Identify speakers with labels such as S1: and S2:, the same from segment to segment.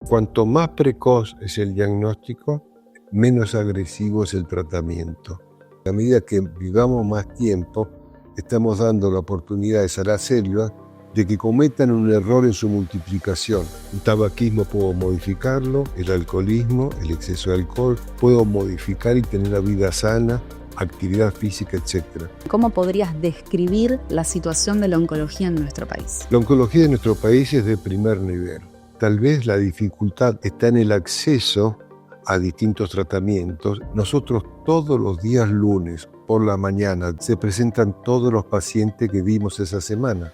S1: Cuanto más precoz es el diagnóstico, menos agresivo es el tratamiento. A medida que vivamos más tiempo, estamos dando la oportunidad a las células de que cometan un error en su multiplicación. El tabaquismo puedo modificarlo, el alcoholismo, el exceso de alcohol, puedo modificar y tener una vida sana, actividad física, etc.
S2: ¿Cómo podrías describir la situación de la oncología en nuestro país?
S1: La oncología de nuestro país es de primer nivel. Tal vez la dificultad está en el acceso a distintos tratamientos. Nosotros todos los días lunes por la mañana se presentan todos los pacientes que vimos esa semana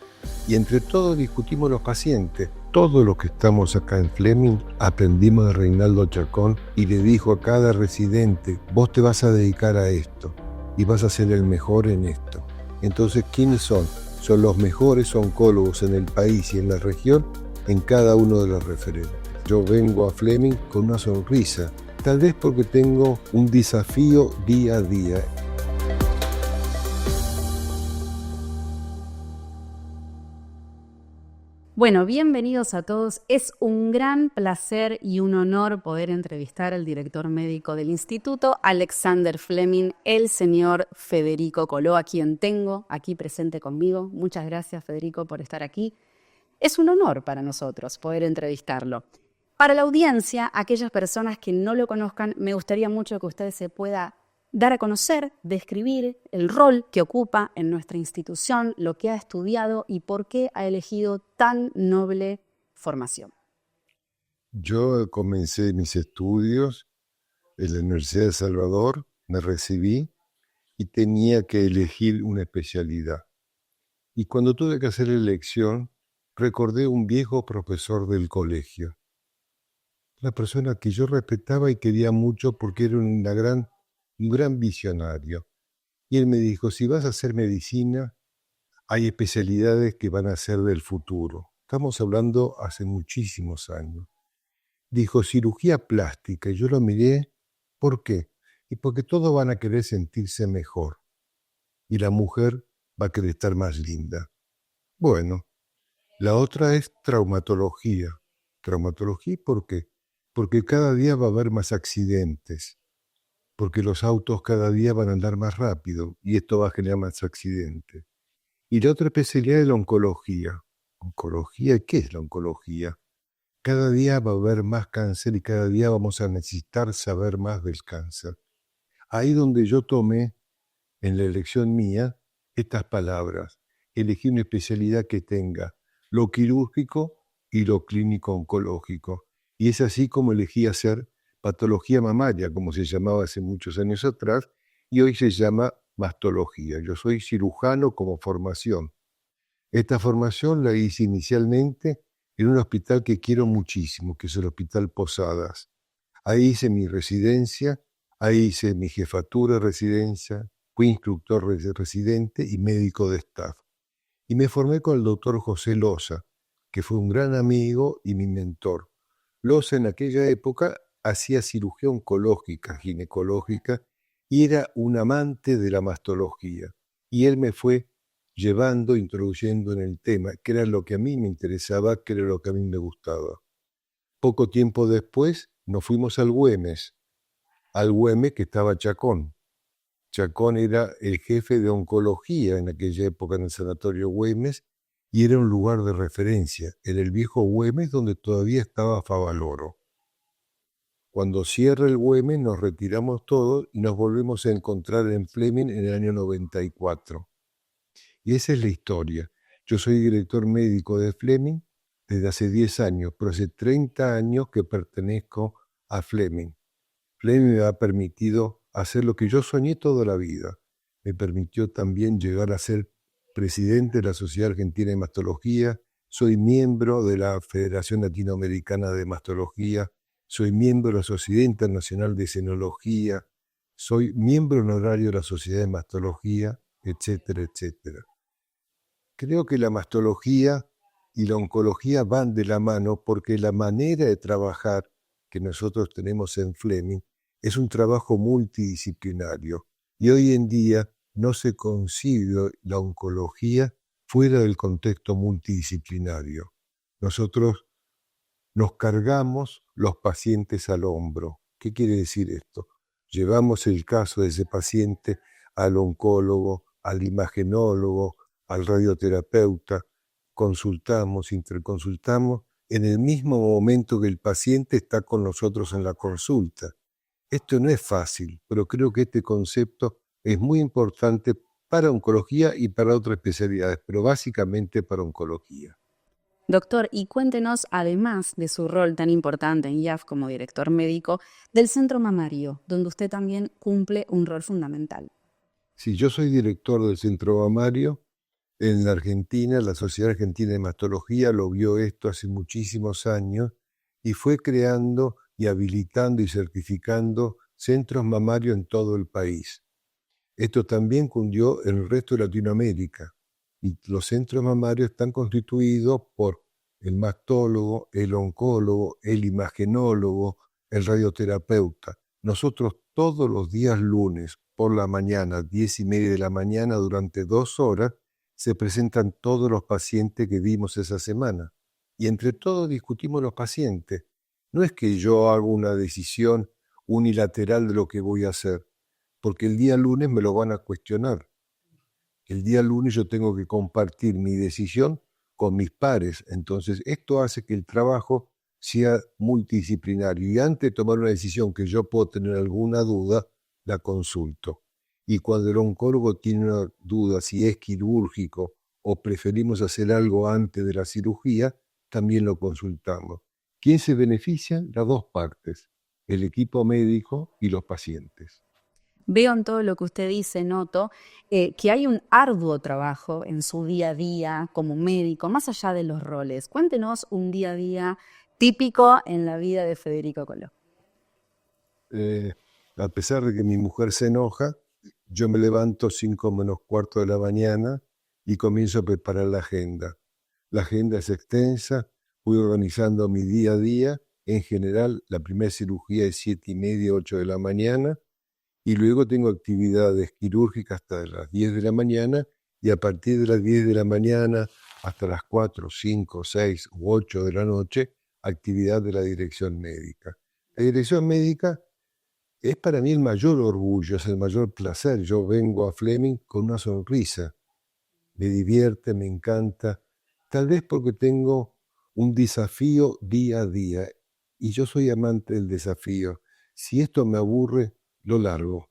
S1: y entre todos discutimos los pacientes. Todos los que estamos acá en Fleming aprendimos de Reinaldo Chacón y le dijo a cada residente: vos te vas a dedicar a esto y vas a ser el mejor en esto. Entonces, ¿quiénes son? Son los mejores oncólogos en el país y en la región en cada uno de los referentes. Yo vengo a Fleming con una sonrisa, tal vez porque tengo un desafío día a día.
S2: Bueno, bienvenidos a todos. Es un gran placer y un honor poder entrevistar al director médico del Instituto Alexander Fleming, el señor Federico Coló, a quien tengo aquí presente conmigo. Muchas gracias, Federico, por estar aquí. Es un honor para nosotros poder entrevistarlo. Para la audiencia, aquellas personas que no lo conozcan, me gustaría mucho que usted se pueda dar a conocer, describir el rol que ocupa en nuestra institución, lo que ha estudiado y por qué ha elegido tan noble formación.
S1: Yo comencé mis estudios en la Universidad de El Salvador, me recibí y tenía que elegir una especialidad. Y cuando tuve que hacer la elección, recordé un viejo profesor del colegio, una persona que yo respetaba y quería mucho porque era un gran visionario. Y él me dijo: si vas a hacer medicina, hay especialidades que van a ser del futuro. Estamos hablando hace muchísimos años. Dijo cirugía plástica, y yo lo miré. ¿Por qué? Y porque todos van a querer sentirse mejor, y la mujer va a querer estar más linda. Bueno, la otra es traumatología. ¿Traumatología por qué? Porque cada día va a haber más accidentes, porque los autos cada día van a andar más rápido, y esto va a generar más accidentes. Y la otra especialidad es la oncología. ¿Oncología? ¿Qué es la oncología? Cada día va a haber más cáncer y cada día vamos a necesitar saber más del cáncer. Ahí donde yo tomé, en la elección mía, estas palabras. Elegí una especialidad que tenga lo quirúrgico y lo clínico oncológico. Y es así como elegí hacer patología mamaria, como se llamaba hace muchos años atrás, y hoy se llama mastología. Yo soy cirujano como formación. Esta formación la hice inicialmente en un hospital que quiero muchísimo, que es el Hospital Posadas. Ahí hice mi residencia, ahí hice mi jefatura de residencia, fui instructor residente y médico de staff. Y me formé con el doctor José Loza, que fue un gran amigo y mi mentor. Loza en aquella época hacía cirugía oncológica, ginecológica, y era un amante de la mastología. Y él me fue llevando, introduciendo en el tema, que era lo que a mí me interesaba, que era lo que a mí me gustaba. Poco tiempo después nos fuimos al Güemes que estaba Chacón. Chacón era el jefe de oncología en aquella época en el sanatorio Güemes y era un lugar de referencia. Era el viejo Güemes donde todavía estaba Favaloro. Cuando cierra el Güemes nos retiramos todos y nos volvemos a encontrar en Fleming en el año 94. Y esa es la historia. Yo soy director médico de Fleming desde hace 10 años, pero hace 30 años que pertenezco a Fleming. Fleming me ha permitido hacer lo que yo soñé toda la vida. Me permitió también llegar a ser presidente de la Sociedad Argentina de Mastología, soy miembro de la Federación Latinoamericana de Mastología, soy miembro de la Sociedad Internacional de Cenología, soy miembro honorario de la Sociedad de Mastología, etcétera, etcétera. Creo que la mastología y la oncología van de la mano porque la manera de trabajar que nosotros tenemos en Fleming es un trabajo multidisciplinario y hoy en día no se concibe la oncología fuera del contexto multidisciplinario. Nosotros nos cargamos los pacientes al hombro. ¿Qué quiere decir esto? Llevamos el caso de ese paciente al oncólogo, al imagenólogo, al radioterapeuta, consultamos, interconsultamos en el mismo momento que el paciente está con nosotros en la consulta. Esto no es fácil, pero creo que este concepto es muy importante para oncología y para otras especialidades, pero básicamente para oncología.
S2: Doctor, y cuéntenos, además de su rol tan importante en IAF como director médico, del centro mamario, donde usted también cumple un rol fundamental.
S1: Sí, yo soy director del centro mamario. En la Argentina, la Sociedad Argentina de Hematología lo vio esto hace muchísimos años y fue creando y habilitando y certificando centros mamarios en todo el país. Esto también cundió en el resto de Latinoamérica y los centros mamarios están constituidos por el mastólogo, el oncólogo, el imagenólogo, el radioterapeuta. Nosotros todos los días lunes por la mañana, 10:30 de la mañana, durante 2 horas, se presentan todos los pacientes que vimos esa semana. Y entre todos discutimos los pacientes. No es que yo hago una decisión unilateral de lo que voy a hacer, porque el día lunes me lo van a cuestionar. El día lunes yo tengo que compartir mi decisión con mis pares. Entonces, esto hace que el trabajo sea multidisciplinario. Y antes de tomar una decisión que yo puedo tener alguna duda, la consulto. Y cuando el oncólogo tiene una duda si es quirúrgico o preferimos hacer algo antes de la cirugía, también lo consultamos. ¿Quién se beneficia? Las dos partes, el equipo médico y los pacientes.
S2: Veo en todo lo que usted dice, noto, que hay un arduo trabajo en su día a día como médico, más allá de los roles. Cuéntenos un día a día típico en la vida de Federico Coló.
S1: A pesar de que mi mujer se enoja, yo me levanto 5 menos cuarto de la mañana y comienzo a preparar la agenda. La agenda es extensa, voy organizando mi día a día. En general, la primera cirugía es 7:30, 8 de la mañana. Y luego tengo actividades quirúrgicas hasta las 10 de la mañana y a partir de las 10 de la mañana hasta las 4, 5, 6 u 8 de la noche, actividad de la dirección médica. La dirección médica es para mí el mayor orgullo, es el mayor placer. Yo vengo a Fleming con una sonrisa. Me divierte, me encanta, tal vez porque tengo un desafío día a día y yo soy amante del desafío. Si esto me aburre, lo largo.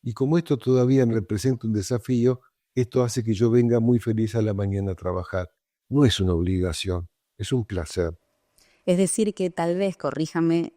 S1: Y como esto todavía me representa un desafío, esto hace que yo venga muy feliz a la mañana a trabajar. No es una obligación, es un placer.
S2: Es decir, que tal vez, corregime,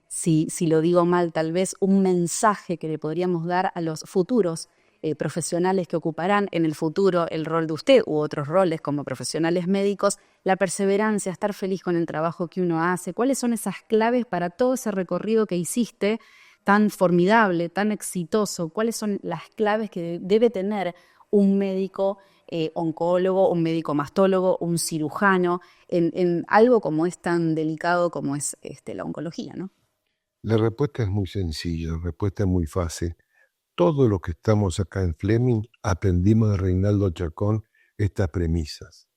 S2: si lo digo mal, tal vez un mensaje que le podríamos dar a los futuros profesionales que ocuparán en el futuro el rol de usted u otros roles como profesionales médicos, la perseverancia, estar feliz con el trabajo que uno hace. ¿Cuáles son esas claves para todo ese recorrido que hiciste tan formidable, tan exitoso? ¿Cuáles son las claves que debe tener un médico oncólogo, un médico mastólogo, un cirujano, en algo como es tan delicado como es la oncología, ¿no?
S1: La respuesta es muy sencilla, la respuesta es muy fácil. Todos los que estamos acá en Fleming aprendimos de Reinaldo Chacón estas premisas.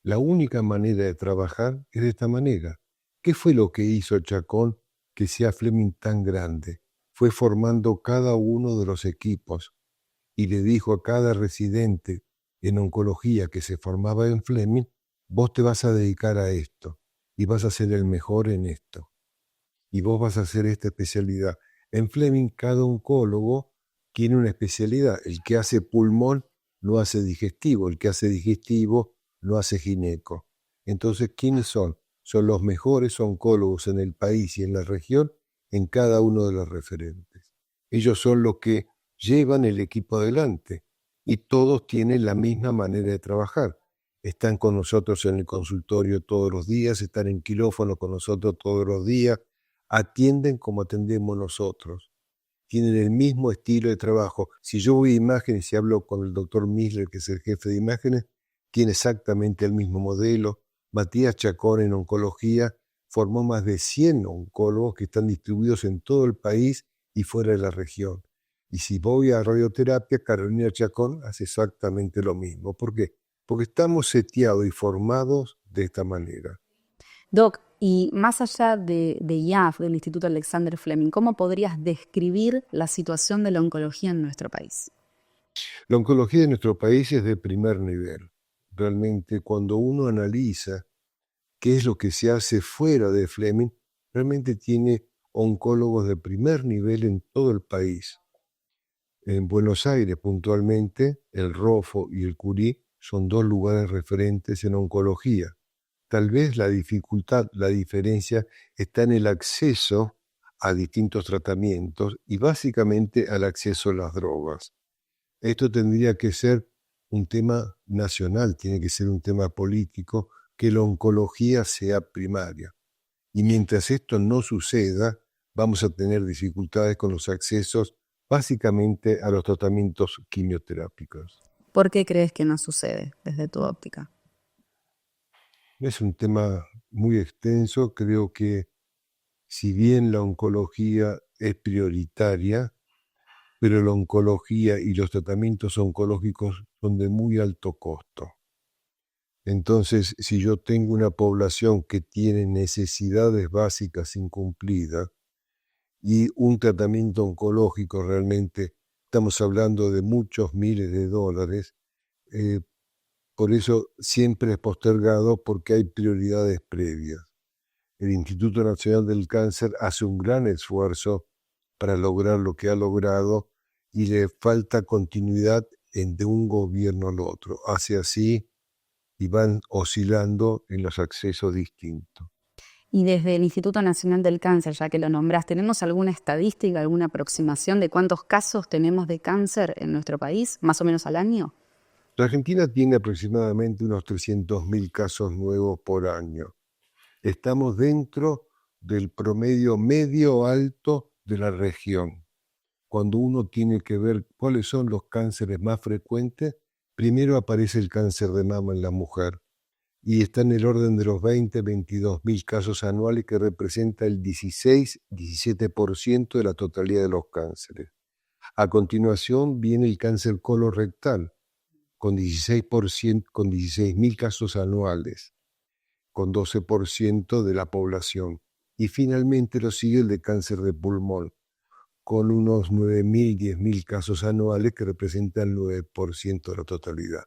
S1: La única manera de trabajar es de esta manera. ¿Qué fue lo que hizo Chacón que sea Fleming tan grande? Fue formando cada uno de los equipos y le dijo a cada residente en oncología que se formaba en Fleming, vos te vas a dedicar a esto y vas a ser el mejor en esto y vos vas a hacer esta especialidad. En Fleming cada oncólogo tiene una especialidad. El que hace pulmón no hace digestivo, el que hace digestivo no hace gineco. Entonces, ¿quiénes son? Son los mejores oncólogos en el país y en la región en cada uno de los referentes. Ellos son los que llevan el equipo adelante y todos tienen la misma manera de trabajar. Están con nosotros en el consultorio todos los días, están en quirófano con nosotros todos los días, atienden como atendemos nosotros. Tienen el mismo estilo de trabajo. Si yo voy a imágenes y hablo con el doctor Misler, que es el jefe de imágenes, tiene exactamente el mismo modelo. Matías Chacón en oncología formó más de 100 oncólogos que están distribuidos en todo el país y fuera de la región. Y si voy a radioterapia, Carolina Chacón hace exactamente lo mismo. ¿Por qué? Porque estamos seteados y formados de esta manera.
S2: Doc, y más allá de IAF, del Instituto Alexander Fleming, ¿cómo podrías describir la situación de la oncología en nuestro país?
S1: La oncología de nuestro país es de primer nivel. Realmente, cuando uno analiza qué es lo que se hace fuera de Fleming, realmente tiene oncólogos de primer nivel en todo el país. En Buenos Aires, puntualmente, el ROFO y el Curí son dos lugares referentes en oncología. Tal vez la dificultad, la diferencia está en el acceso a distintos tratamientos y básicamente al acceso a las drogas. Esto tendría que ser un tema nacional, tiene que ser un tema político, que la oncología sea primaria. Y mientras esto no suceda, vamos a tener dificultades con los accesos básicamente a los tratamientos quimioterápicos.
S2: ¿Por qué crees que no sucede desde tu óptica?
S1: Es un tema muy extenso, creo que si bien la oncología es prioritaria, pero la oncología y los tratamientos oncológicos son de muy alto costo. Entonces, si yo tengo una población que tiene necesidades básicas incumplidas y un tratamiento oncológico realmente, estamos hablando de muchos miles de dólares, por eso siempre es postergado porque hay prioridades previas. El Instituto Nacional del Cáncer hace un gran esfuerzo para lograr lo que ha logrado y le falta continuidad de un gobierno al otro. Hace así y van oscilando en los accesos distintos.
S2: Y desde el Instituto Nacional del Cáncer, ya que lo nombrás, ¿tenemos alguna estadística, alguna aproximación de cuántos casos tenemos de cáncer en nuestro país, más o menos al año?
S1: La Argentina tiene aproximadamente unos 300.000 casos nuevos por año. Estamos dentro del promedio medio alto de la región. Cuando uno tiene que ver cuáles son los cánceres más frecuentes, primero aparece el cáncer de mama en la mujer y está en el orden de los 22.000 casos anuales, que representa el 16-17% de la totalidad de los cánceres. A continuación viene el cáncer colorectal, con 16%, con 16.000 casos anuales, con 12% de la población. Y finalmente lo sigue el de cáncer de pulmón, con unos 9.000, 10.000 casos anuales, que representan el 9% de la totalidad.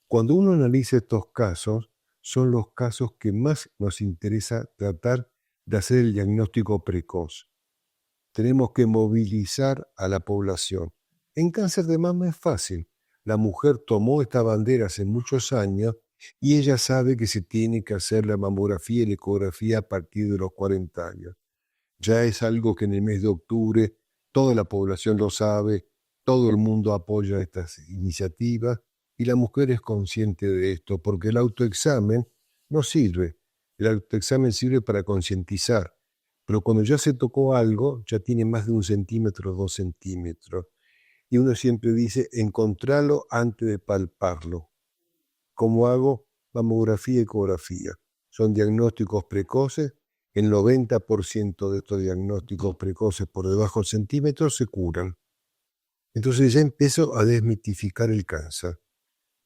S1: Cuando uno analiza estos casos, son los casos que más nos interesa tratar de hacer el diagnóstico precoz. Tenemos que movilizar a la población. En cáncer de mama es fácil. La mujer tomó esta bandera hace muchos años y ella sabe que se tiene que hacer la mamografía y la ecografía a partir de los 40 años. Ya es algo que en el mes de octubre toda la población lo sabe, todo el mundo apoya estas iniciativas y la mujer es consciente de esto, porque el autoexamen no sirve. El autoexamen sirve para concientizar, pero cuando ya se tocó algo, ya tiene más de 1 centímetro, 2 centímetros. Y uno siempre dice, encontralo antes de palparlo. ¿Cómo hago? Mamografía y ecografía. Son diagnósticos precoces. El 90% de estos diagnósticos precoces por debajo de centímetros se curan. Entonces ya empiezo a desmitificar el cáncer.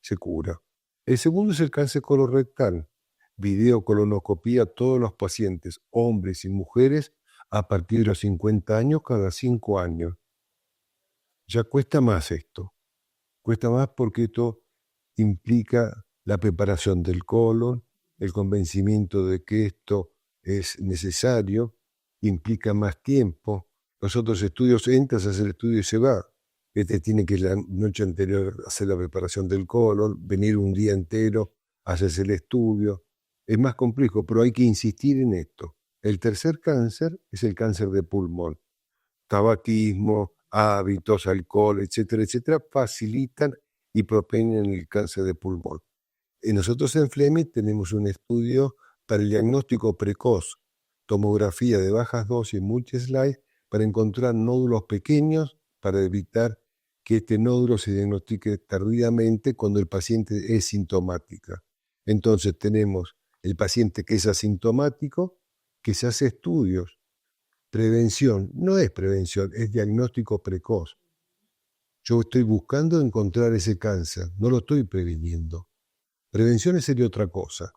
S1: Se cura. El segundo es el cáncer colorectal. Videocolonoscopía a todos los pacientes, hombres y mujeres, a partir de los 50 años, cada 5 años. Ya cuesta más esto. Cuesta más porque esto implica la preparación del colon, el convencimiento de que esto es necesario, implica más tiempo. Los otros estudios, entras a hacer el estudio y se va. Este tiene que la noche anterior hacer la preparación del colon, venir un día entero, hacerse el estudio. Es más complejo, pero hay que insistir en esto. El tercer cáncer es el cáncer de pulmón. Tabaquismo, hábitos, alcohol, etcétera, etcétera, facilitan y propenen el cáncer de pulmón. Nosotros en Fleming tenemos un estudio para el diagnóstico precoz, tomografía de bajas dosis multi-slide, para encontrar nódulos pequeños, para evitar que este nódulo se diagnostique tardíamente cuando el paciente es sintomática. Entonces tenemos el paciente que es asintomático, que se hace estudios. Prevención no es prevención, es diagnóstico precoz. Yo estoy buscando encontrar ese cáncer, no lo estoy previniendo. Prevención sería otra cosa.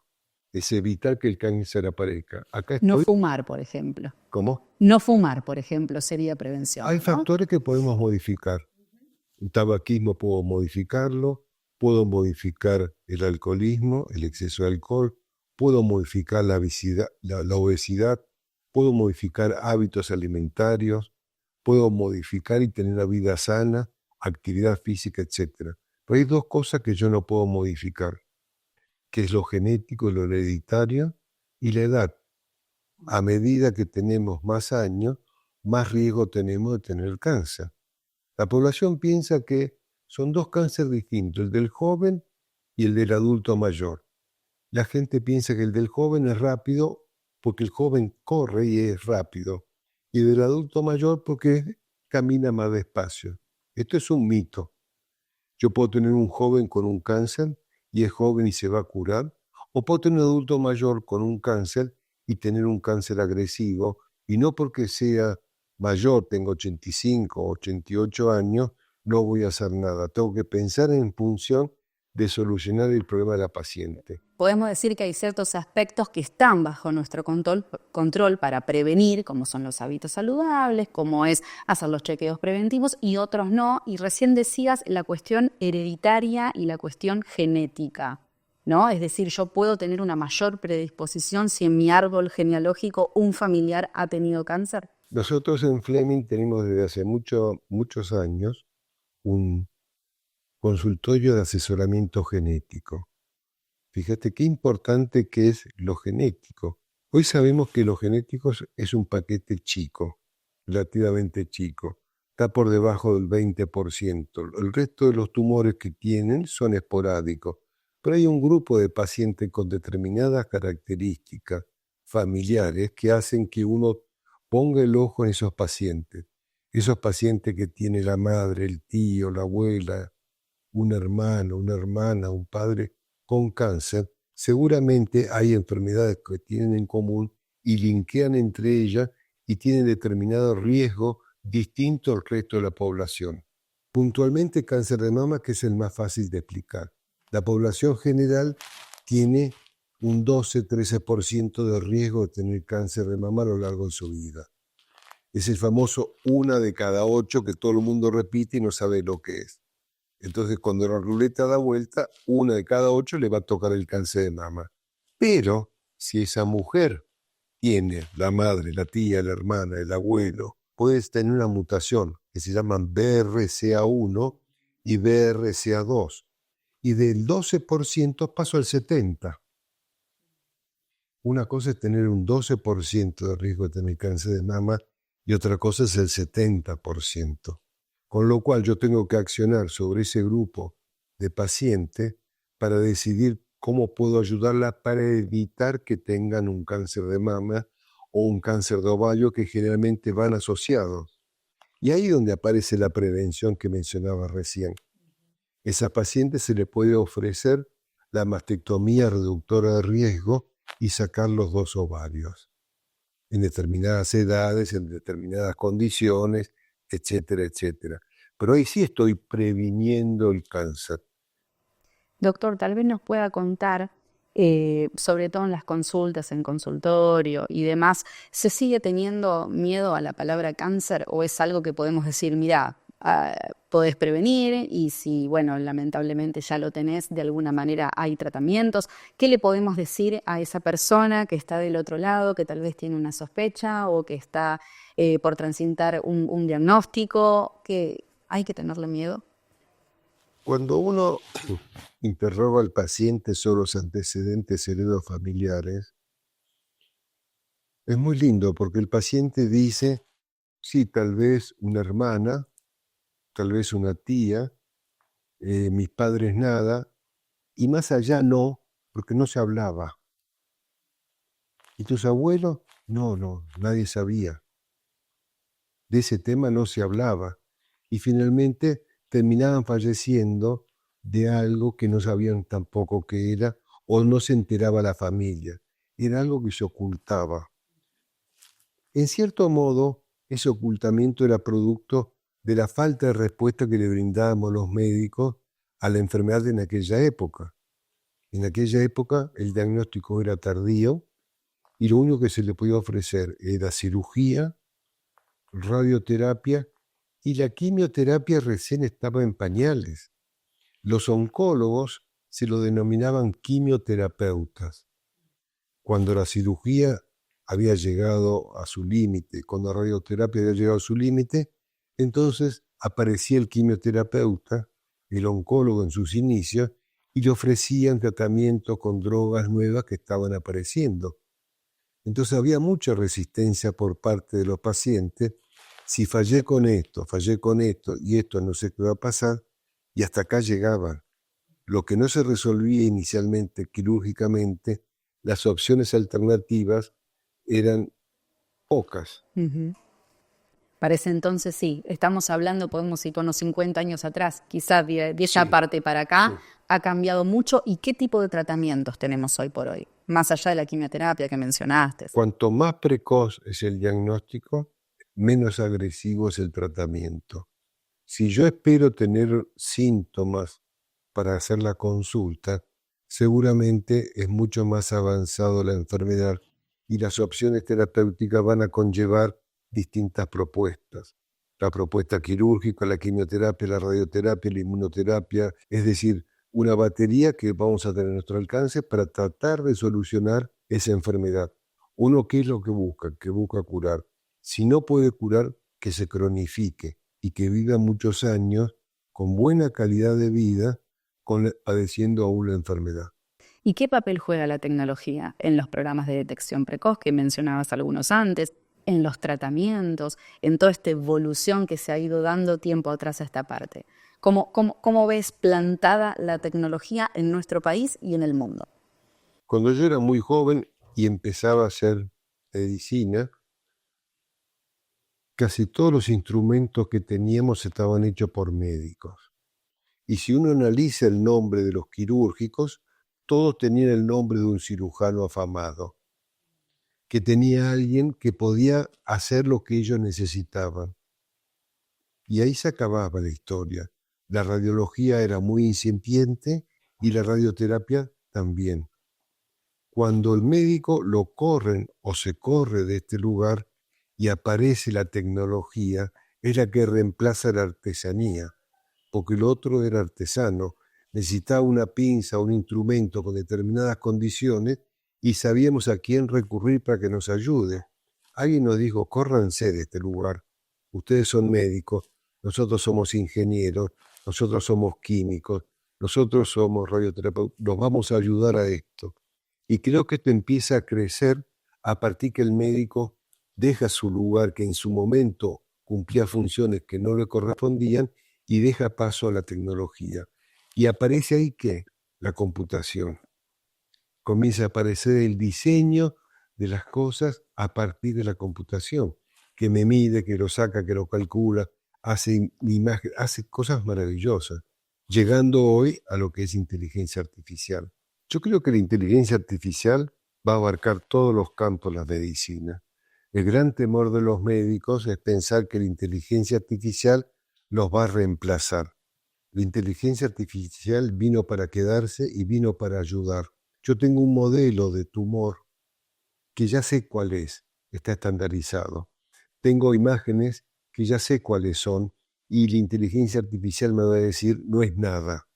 S1: es evitar que el cáncer aparezca. Acá
S2: No
S1: estoy.
S2: fumar, por ejemplo.
S1: ¿Cómo?
S2: No fumar, por ejemplo, sería prevención,
S1: Hay
S2: ¿no?
S1: factores que podemos modificar. El tabaquismo puedo modificarlo, puedo modificar el alcoholismo, el exceso de alcohol, puedo modificar la obesidad, puedo modificar hábitos alimentarios, puedo modificar y tener una vida sana, actividad física, etc. Pero hay dos cosas que yo no puedo modificar, que es lo genético, lo hereditario y la edad. A medida que tenemos más años, más riesgo tenemos de tener cáncer. La población piensa que son dos cánceres distintos, el del joven y el del adulto mayor. La gente piensa que el del joven es rápido porque el joven corre y es rápido, y el del adulto mayor porque camina más despacio. Esto es un mito. Yo puedo tener un joven con un cáncer y es joven y se va a curar, o puedo tener un adulto mayor con un cáncer y tener un cáncer agresivo, y no porque sea mayor, tengo 85 o 88 años, no voy a hacer nada. Tengo que pensar en función de solucionar el problema de la paciente.
S2: Podemos decir que hay ciertos aspectos que están bajo nuestro control para prevenir, como son los hábitos saludables, como es hacer los chequeos preventivos, y otros no. Y recién decías la cuestión hereditaria y la cuestión genética, ¿no? Es decir, yo puedo tener una mayor predisposición si en mi árbol genealógico un familiar ha tenido cáncer.
S1: Nosotros en Fleming tenemos desde hace muchos años un consultorio de asesoramiento genético. Fíjate qué importante que es lo genético. Hoy sabemos que lo genético es un paquete chico, relativamente chico. Está por debajo del 20%. El resto de los tumores que tienen son esporádicos. Pero hay un grupo de pacientes con determinadas características familiares que hacen que uno ponga el ojo en esos pacientes. Esos pacientes que tiene la madre, el tío, la abuela, un hermano, una hermana, un padre con cáncer, seguramente hay enfermedades que tienen en común y linkean entre ellas y tienen determinado riesgo distinto al resto de la población. Puntualmente cáncer de mama, que es el más fácil de explicar. La población general tiene un 12-13% de riesgo de tener cáncer de mama a lo largo de su vida. Es el famoso 1 de cada 8 que todo el mundo repite y no sabe lo que es. Entonces, cuando la ruleta da vuelta, 1 de cada 8 le va a tocar el cáncer de mama. Pero si esa mujer tiene la madre, la tía, la hermana, el abuelo, puede tener una mutación que se llaman BRCA1 y BRCA2. Y del 12% paso al 70%. Una cosa es tener un 12% de riesgo de tener cáncer de mama y otra cosa es el 70%. Con lo cual yo tengo que accionar sobre ese grupo de pacientes para decidir cómo puedo ayudarla para evitar que tengan un cáncer de mama o un cáncer de ovario que generalmente van asociados. Y ahí es donde aparece la prevención que mencionaba recién. A esa paciente se le puede ofrecer la mastectomía reductora de riesgo y sacar los 2 ovarios en determinadas edades, en determinadas condiciones, etcétera, etcétera. Pero ahí sí estoy previniendo el cáncer.
S2: Doctor, tal vez nos pueda contar, sobre todo en las consultas, en consultorio y demás, ¿se sigue teniendo miedo a la palabra cáncer o es algo que podemos decir, mira, podés prevenir y si, bueno, lamentablemente ya lo tenés, de alguna manera hay tratamientos? ¿Qué le podemos decir a esa persona que está del otro lado, que tal vez tiene una sospecha o que está por transitar un diagnóstico? ¿Que hay que tenerle miedo?
S1: Cuando uno interroga al paciente sobre los antecedentes heredofamiliares, es muy lindo porque el paciente dice, sí, tal vez una hermana, tal vez una tía, mis padres nada, y más allá no, porque no se hablaba. ¿Y tus abuelos? No, nadie sabía. De ese tema no se hablaba. Y finalmente terminaban falleciendo de algo que no sabían tampoco qué era o no se enteraba la familia. Era algo que se ocultaba. En cierto modo, ese ocultamiento era producto de la falta de respuesta que le brindábamos los médicos a la enfermedad en aquella época. En aquella época el diagnóstico era tardío y lo único que se le podía ofrecer era cirugía, radioterapia, y la quimioterapia recién estaba en pañales. Los oncólogos se lo denominaban quimioterapeutas. Cuando la cirugía había llegado a su límite, cuando la radioterapia había llegado a su límite, entonces aparecía el quimioterapeuta, el oncólogo en sus inicios, y le ofrecían tratamiento con drogas nuevas que estaban apareciendo. Entonces había mucha resistencia por parte de los pacientes. Si fallé con esto, y esto no sé qué va a pasar, y hasta acá llegaban. Lo que no se resolvía inicialmente quirúrgicamente, las opciones alternativas eran pocas.
S2: Uh-huh. Parece entonces sí, estamos hablando, podemos ir con unos 50 años atrás, quizás de esa parte para acá, ha cambiado mucho. ¿Y qué tipo de tratamientos tenemos hoy por hoy? Más allá de la quimioterapia que mencionaste.
S1: Cuanto más precoz es el diagnóstico, menos agresivo es el tratamiento. Si yo espero tener síntomas para hacer la consulta, seguramente es mucho más avanzado la enfermedad y las opciones terapéuticas van a conllevar distintas propuestas. La propuesta quirúrgica, la quimioterapia, la radioterapia, la inmunoterapia, es decir, una batería que vamos a tener a nuestro alcance para tratar de solucionar esa enfermedad. Uno, ¿qué es lo que busca? Que busca curar. Si no puede curar, que se cronifique y que viva muchos años con buena calidad de vida, padeciendo aún la enfermedad.
S2: ¿Y qué papel juega la tecnología en los programas de detección precoz que mencionabas algunos antes, en los tratamientos, en toda esta evolución que se ha ido dando tiempo atrás a esta parte? ¿Cómo ves plantada la tecnología en nuestro país y en el mundo?
S1: Cuando yo era muy joven y empezaba a hacer medicina, casi todos los instrumentos que teníamos estaban hechos por médicos. Y si uno analiza el nombre de los quirúrgicos, todos tenían el nombre de un cirujano afamado, que tenía alguien que podía hacer lo que ellos necesitaban. Y ahí se acababa la historia. La radiología era muy incipiente y la radioterapia también. Cuando el médico lo corren o se corre de este lugar y aparece la tecnología, es la que reemplaza la artesanía, porque el otro era artesano, necesitaba una pinza, un instrumento con determinadas condiciones y sabíamos a quién recurrir para que nos ayude. Alguien nos dijo, córranse de este lugar, ustedes son médicos, nosotros somos ingenieros, nosotros somos químicos, nosotros somos radioterapeutas, nos vamos a ayudar a esto. Y creo que esto empieza a crecer a partir que el médico deja su lugar que en su momento cumplía funciones que no le correspondían y deja paso a la tecnología. Y aparece ahí ¿qué? La computación. Comienza a aparecer el diseño de las cosas a partir de la computación, que me mide, que lo saca, que lo calcula, hace imagen, hace cosas maravillosas, llegando hoy a lo que es inteligencia artificial. Yo creo que la inteligencia artificial va a abarcar todos los campos de la medicina. El gran temor de los médicos es pensar que la inteligencia artificial los va a reemplazar. La inteligencia artificial vino para quedarse y vino para ayudar. Yo tengo un modelo de tumor que ya sé cuál es, está estandarizado. Tengo imágenes que ya sé cuáles son y la inteligencia artificial me va a decir no es nada.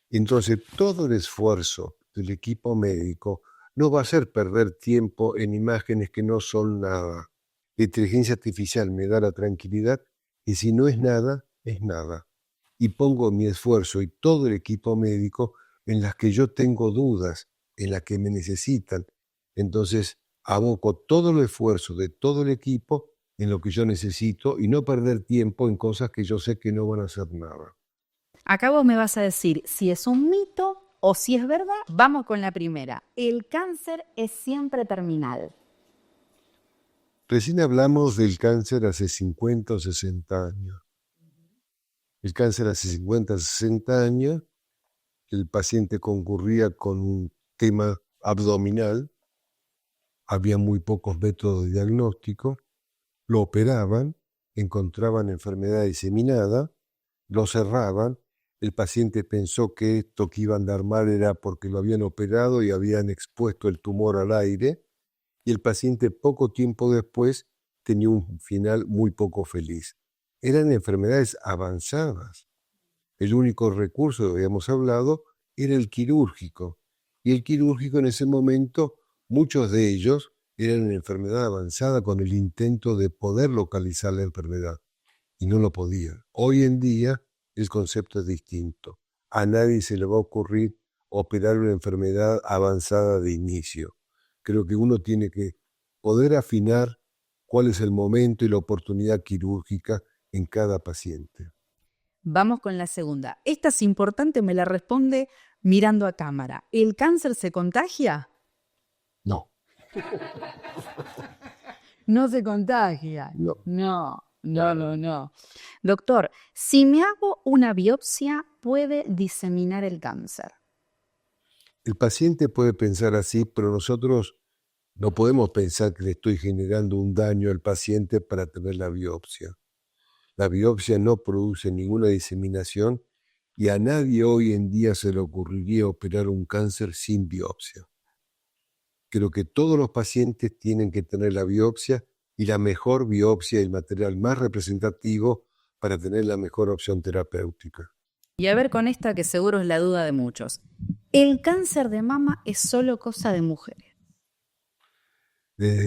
S1: Entonces, todo el esfuerzo del equipo médico no va a ser perder tiempo en imágenes que no son nada. La inteligencia artificial me da la tranquilidad y si no es nada, es nada. Y pongo mi esfuerzo y todo el equipo médico en las que yo tengo dudas, en las que me necesitan. Entonces, aboco todo el esfuerzo de todo el equipo en lo que yo necesito y no perder tiempo en cosas que yo sé que no van a hacer nada.
S2: Acá vos me vas a decir si es un mito o si es verdad. Vamos con la primera. El cáncer es siempre terminal.
S1: Recién hablamos del cáncer hace 50 o 60 años. El cáncer hace 50 o 60 años, el paciente concurría con un tema abdominal, había muy pocos métodos de diagnóstico, lo operaban, encontraban enfermedad diseminada, lo cerraban, el paciente pensó que esto que iba a andar mal era porque lo habían operado y habían expuesto el tumor al aire, y el paciente poco tiempo después tenía un final muy poco feliz. Eran enfermedades avanzadas. El único recurso que habíamos hablado era el quirúrgico. Y el quirúrgico en ese momento, muchos de ellos eran en enfermedad avanzada con el intento de poder localizar la enfermedad. Y no lo podían. Hoy en día el concepto es distinto. A nadie se le va a ocurrir operar una enfermedad avanzada de inicio. Creo que uno tiene que poder afinar cuál es el momento y la oportunidad quirúrgica en cada paciente.
S2: Vamos con la segunda. Esta es importante, me la responde mirando a cámara. ¿El cáncer se contagia?
S1: No.
S2: No se contagia.
S1: No.
S2: No. Doctor, si me hago una biopsia, ¿puede diseminar el cáncer?
S1: El paciente puede pensar así, pero nosotros no podemos pensar que le estoy generando un daño al paciente para tener la biopsia. La biopsia no produce ninguna diseminación y a nadie hoy en día se le ocurriría operar un cáncer sin biopsia. Creo que todos los pacientes tienen que tener la biopsia y la mejor biopsia, el material más representativo para tener la mejor opción terapéutica.
S2: Y a ver con esta que seguro es la duda de muchos. ¿El cáncer de mama es solo cosa de mujeres?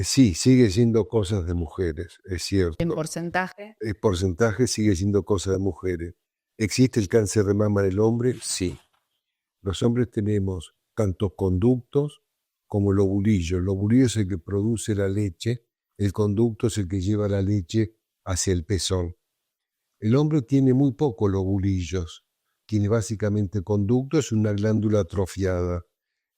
S1: Sí, sigue siendo cosas de mujeres, es cierto.
S2: ¿En porcentaje?
S1: El porcentaje sigue siendo cosa de mujeres. ¿Existe el cáncer de mama en el hombre? Sí. Los hombres tenemos tanto conductos como lobulillo. El lobulillo es el que produce la leche, el conducto es el que lleva la leche hacia el pezón. El hombre tiene muy pocos lobulillos, tiene básicamente conducto, es una glándula atrofiada.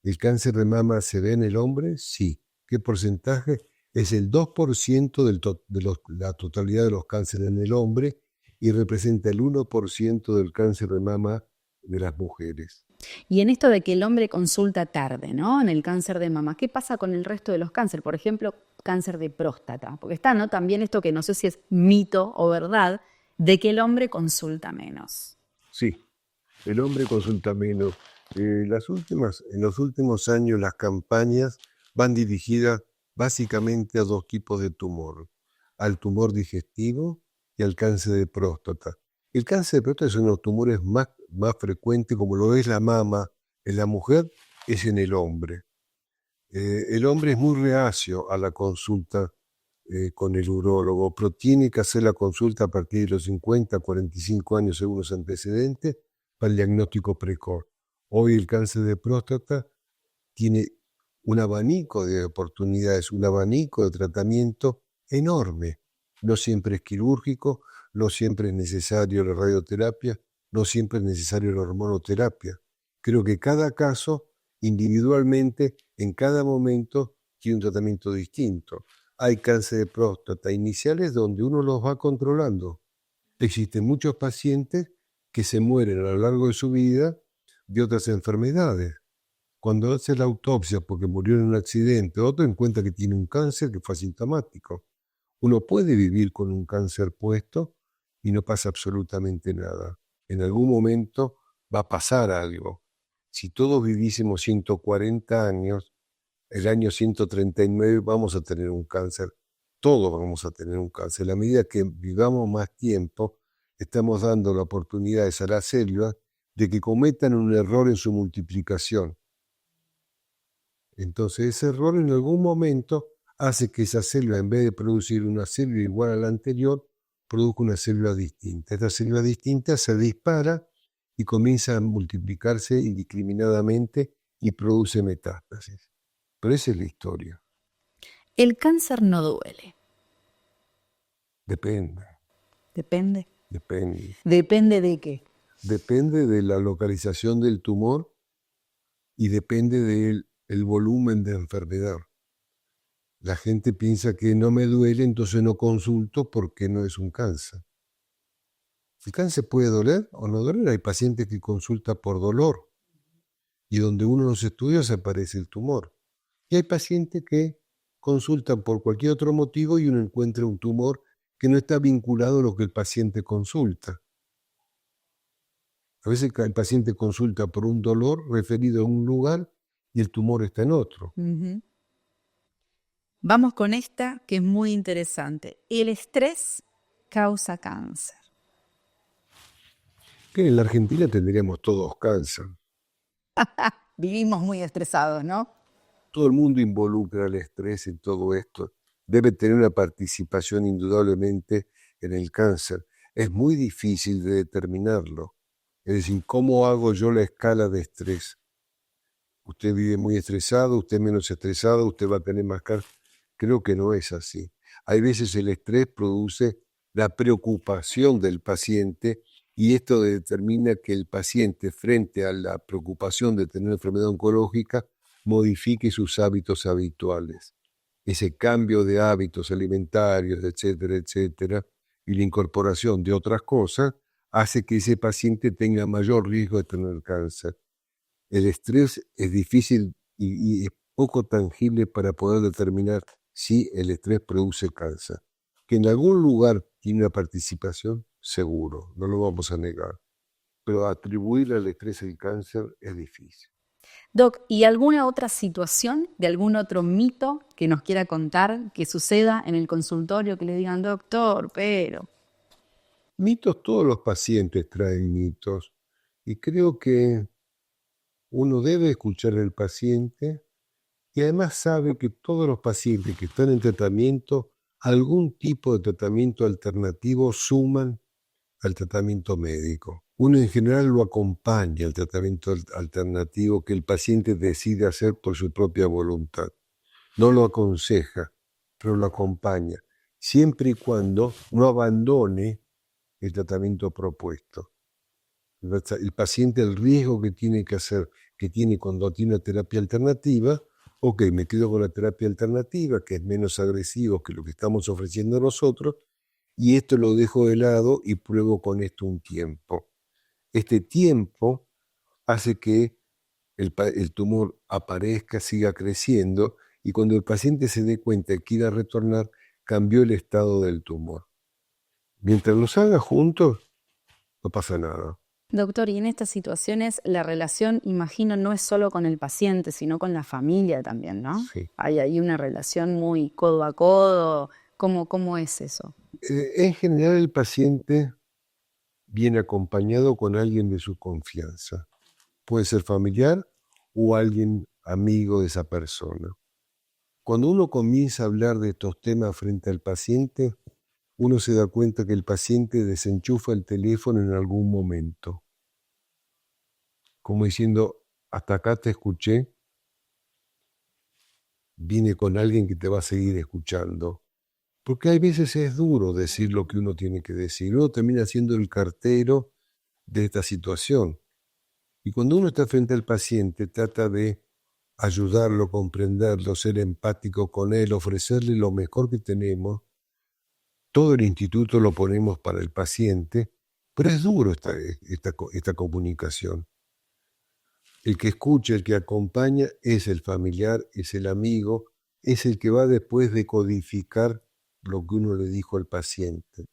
S1: ¿El cáncer de mama se ve en el hombre? Sí. ¿Qué porcentaje? Es el 2% de la totalidad de los cánceres en el hombre y representa el 1% del cáncer de mama de las mujeres.
S2: Y en esto de que el hombre consulta tarde, ¿no? En el cáncer de mama, ¿qué pasa con el resto de los cánceres? Por ejemplo, cáncer de próstata. Porque está, ¿no? También esto que no sé si es mito o verdad, de que el hombre consulta menos.
S1: Sí, el hombre consulta menos. En los últimos años las campañas van dirigidas básicamente a dos tipos de tumor, al tumor digestivo y al cáncer de próstata. El cáncer de próstata es uno de los tumores más frecuentes, como lo es la mama en la mujer, es en el hombre. El hombre es muy reacio a la consulta con el urólogo, pero tiene que hacer la consulta a partir de los 50, 45 años según los antecedentes para el diagnóstico precoz. Hoy el cáncer de próstata tiene un abanico de oportunidades, un abanico de tratamiento enorme. No siempre es quirúrgico, no siempre es necesario la radioterapia, no siempre es necesario la hormonoterapia. Creo que cada caso, individualmente, en cada momento, tiene un tratamiento distinto. Hay cáncer de próstata iniciales donde uno los va controlando. Existen muchos pacientes que se mueren a lo largo de su vida de otras enfermedades. Cuando hace la autopsia porque murió en un accidente, otro encuentra que tiene un cáncer que fue asintomático. Uno puede vivir con un cáncer puesto y no pasa absolutamente nada. En algún momento va a pasar algo. Si todos vivísemos 140 años, el año 139 vamos a tener un cáncer. Todos vamos a tener un cáncer. A medida que vivamos más tiempo, estamos dando la oportunidad a las células de que cometan un error en su multiplicación. Entonces ese error en algún momento hace que esa célula, en vez de producir una célula igual a la anterior, produzca una célula distinta. Esta célula distinta se dispara y comienza a multiplicarse indiscriminadamente y produce metástasis. Pero esa es la historia.
S2: El cáncer no duele.
S1: Depende.
S2: ¿Depende?
S1: Depende.
S2: ¿Depende de qué?
S1: Depende de la localización del tumor y depende del volumen de enfermedad. La gente piensa que no me duele, entonces no consulto porque no es un cáncer. ¿El cáncer puede doler o no doler? Hay pacientes que consultan por dolor y donde uno los estudios aparece el tumor. Y hay pacientes que consultan por cualquier otro motivo y uno encuentra un tumor que no está vinculado a lo que el paciente consulta. A veces el paciente consulta por un dolor referido a un lugar y el tumor está en otro.
S2: Ujú. Vamos con esta que es muy interesante. El estrés causa cáncer.
S1: Que en la Argentina tendríamos todos cáncer.
S2: Vivimos muy estresados, ¿no?
S1: Todo el mundo involucra el estrés en todo esto. Debe tener una participación indudablemente en el cáncer. Es muy difícil de determinarlo. Es decir, ¿cómo hago yo la escala de estrés? Usted vive muy estresado, usted menos estresado, usted va a tener más cáncer. Creo que no es así. Hay veces el estrés produce la preocupación del paciente y esto determina que el paciente, frente a la preocupación de tener enfermedad oncológica, modifique sus hábitos habituales. Ese cambio de hábitos alimentarios, etcétera, etcétera, y la incorporación de otras cosas hace que ese paciente tenga mayor riesgo de tener cáncer. El estrés es difícil y es poco tangible para poder determinar si el estrés produce cáncer. Que en algún lugar tiene una participación, seguro, no lo vamos a negar. Pero atribuir al estrés el cáncer es difícil.
S2: Doc, ¿y alguna otra situación de algún otro mito que nos quiera contar que suceda en el consultorio que le digan, doctor, pero...
S1: Mitos, todos los pacientes traen mitos. Y creo que uno debe escuchar al paciente y además sabe que todos los pacientes que están en tratamiento, algún tipo de tratamiento alternativo suman al tratamiento médico. Uno en general lo acompaña al tratamiento alternativo que el paciente decide hacer por su propia voluntad. No lo aconseja, pero lo acompaña, siempre y cuando no abandone el tratamiento propuesto. El paciente, el riesgo que tiene que hacer, que tiene cuando tiene una terapia alternativa, ok, me quedo con la terapia alternativa, que es menos agresivo que lo que estamos ofreciendo nosotros, y esto lo dejo de lado y pruebo con esto un tiempo. Este tiempo hace que el tumor aparezca, siga creciendo, y cuando el paciente se dé cuenta y quiera retornar, cambió el estado del tumor. Mientras los haga juntos, no pasa nada.
S2: Doctor, y en estas situaciones la relación, imagino, no es solo con el paciente, sino con la familia también, ¿no?
S1: Sí.
S2: Hay ahí una relación muy codo a codo. ¿Cómo es eso?
S1: En general el paciente viene acompañado con alguien de su confianza. Puede ser familiar o alguien amigo de esa persona. Cuando uno comienza a hablar de estos temas frente al paciente, uno se da cuenta que el paciente desenchufa el teléfono en algún momento. Como diciendo, hasta acá te escuché, vine con alguien que te va a seguir escuchando. Porque hay veces es duro decir lo que uno tiene que decir. Uno termina siendo el cartero de esta situación. Y cuando uno está frente al paciente, trata de ayudarlo, comprenderlo, ser empático con él, ofrecerle lo mejor que tenemos. Todo el instituto lo ponemos para el paciente, pero es duro esta comunicación. El que escucha, el que acompaña, es el familiar, es el amigo, es el que va después de codificar lo que uno le dijo al paciente.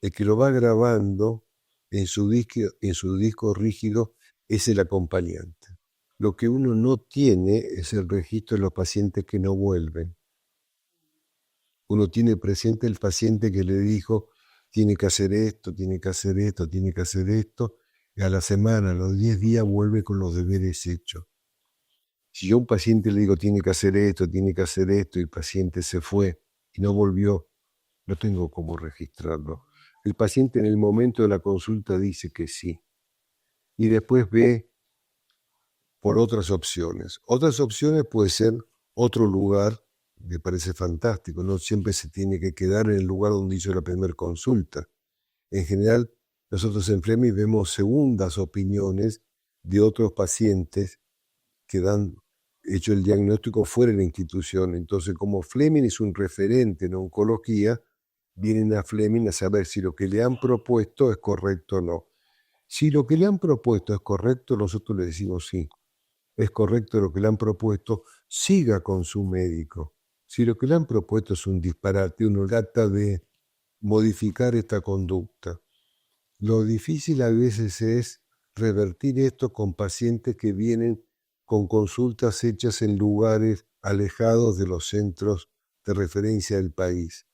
S1: El que lo va grabando en su disco rígido es el acompañante. Lo que uno no tiene es el registro de los pacientes que no vuelven. Uno tiene presente el paciente que le dijo, tiene que hacer esto, tiene que hacer esto, tiene que hacer esto, y a la semana, a los 10 días, vuelve con los deberes hechos. Si yo a un paciente le digo, tiene que hacer esto, y el paciente se fue y no volvió, no tengo cómo registrarlo. El paciente en el momento de la consulta dice que sí, y después ve por otras opciones. Otras opciones puede ser otro lugar, me parece fantástico, no siempre se tiene que quedar en el lugar donde hizo la primera consulta. En general, nosotros en Fleming vemos segundas opiniones de otros pacientes que dan hecho el diagnóstico fuera de la institución. Entonces, como Fleming es un referente en oncología, vienen a Fleming a saber si lo que le han propuesto es correcto o no. Si lo que le han propuesto es correcto, nosotros le decimos sí. Es correcto lo que le han propuesto, siga con su médico. Si lo que le han propuesto es un disparate, uno trata de modificar esta conducta. Lo difícil a veces es revertir esto con pacientes que vienen con consultas hechas en lugares alejados de los centros de referencia del país,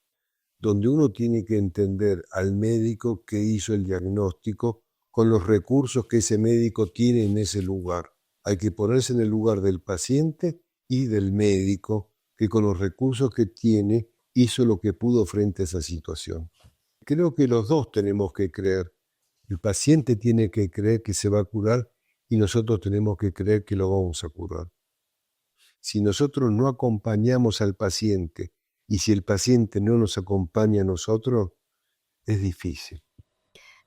S1: donde uno tiene que entender al médico que hizo el diagnóstico con los recursos que ese médico tiene en ese lugar. Hay que ponerse en el lugar del paciente y del médico que con los recursos que tiene hizo lo que pudo frente a esa situación. Creo que los dos tenemos que creer. El paciente tiene que creer que se va a curar y nosotros tenemos que creer que lo vamos a curar. Si nosotros no acompañamos al paciente y si el paciente no nos acompaña a nosotros, es difícil.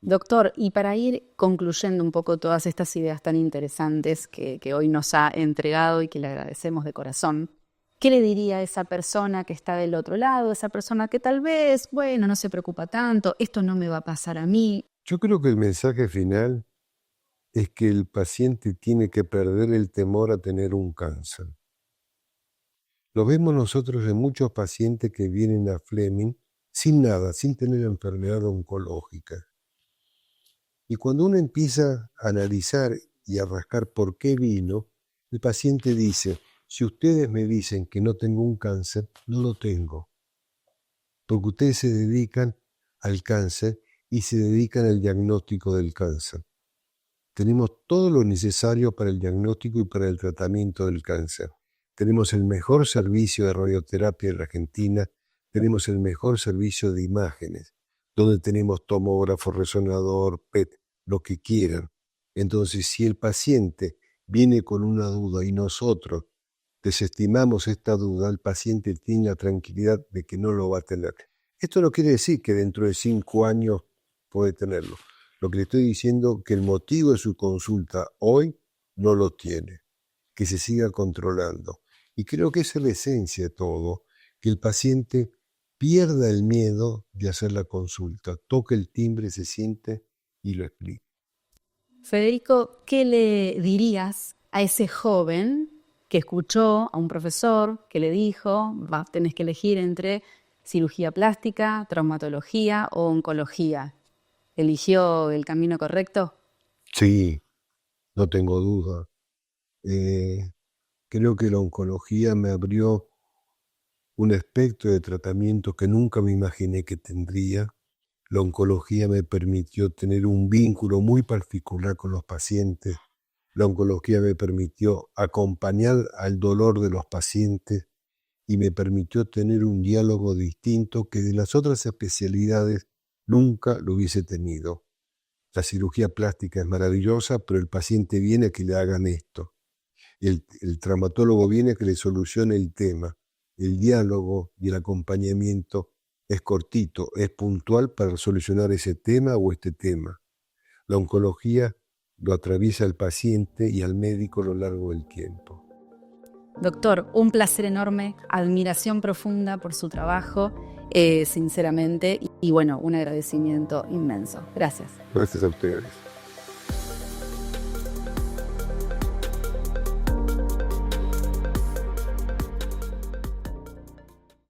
S2: Doctor, y para ir concluyendo un poco todas estas ideas tan interesantes que hoy nos ha entregado y que le agradecemos de corazón, ¿qué le diría a esa persona que está del otro lado, esa persona que tal vez, bueno, no se preocupa tanto, esto no me va a pasar a mí?
S1: Yo creo que el mensaje final es que el paciente tiene que perder el temor a tener un cáncer. Lo vemos nosotros en muchos pacientes que vienen a Fleming sin nada, sin tener enfermedad oncológica. Y cuando uno empieza a analizar y a rascar por qué vino, el paciente dice, si ustedes me dicen que no tengo un cáncer, no lo tengo. Porque ustedes se dedican al cáncer y se dedican al diagnóstico del cáncer. Tenemos todo lo necesario para el diagnóstico y para el tratamiento del cáncer. Tenemos el mejor servicio de radioterapia en la Argentina, tenemos el mejor servicio de imágenes, donde tenemos tomógrafo, resonador, PET, lo que quieran. Entonces, si el paciente viene con una duda y nosotros desestimamos esta duda, el paciente tiene la tranquilidad de que no lo va a tener. Esto no quiere decir que dentro de 5 años puede tenerlo. Lo que le estoy diciendo es que el motivo de su consulta hoy no lo tiene, que se siga controlando. Y creo que esa es la esencia de todo, que el paciente pierda el miedo de hacer la consulta, toque el timbre, se siente y lo explique.
S2: Federico, ¿qué le dirías a ese joven que escuchó a un profesor que le dijo, tenés que elegir entre cirugía plástica, traumatología o oncología? ¿Eligió el camino correcto?
S1: Sí, no tengo duda. Creo que la oncología me abrió un espectro de tratamiento que nunca me imaginé que tendría. La oncología me permitió tener un vínculo muy particular con los pacientes. La oncología me permitió acompañar al dolor de los pacientes y me permitió tener un diálogo distinto que de las otras especialidades nunca lo hubiese tenido. La cirugía plástica es maravillosa, pero el paciente viene a que le hagan esto. El traumatólogo viene a que le solucione el tema. El diálogo y el acompañamiento es cortito, es puntual para solucionar ese tema o este tema. La oncología lo atraviesa al paciente y al médico a lo largo del tiempo.
S2: Doctor, un placer enorme, admiración profunda por su trabajo, sinceramente, y bueno, un agradecimiento inmenso. Gracias.
S1: Gracias a ustedes.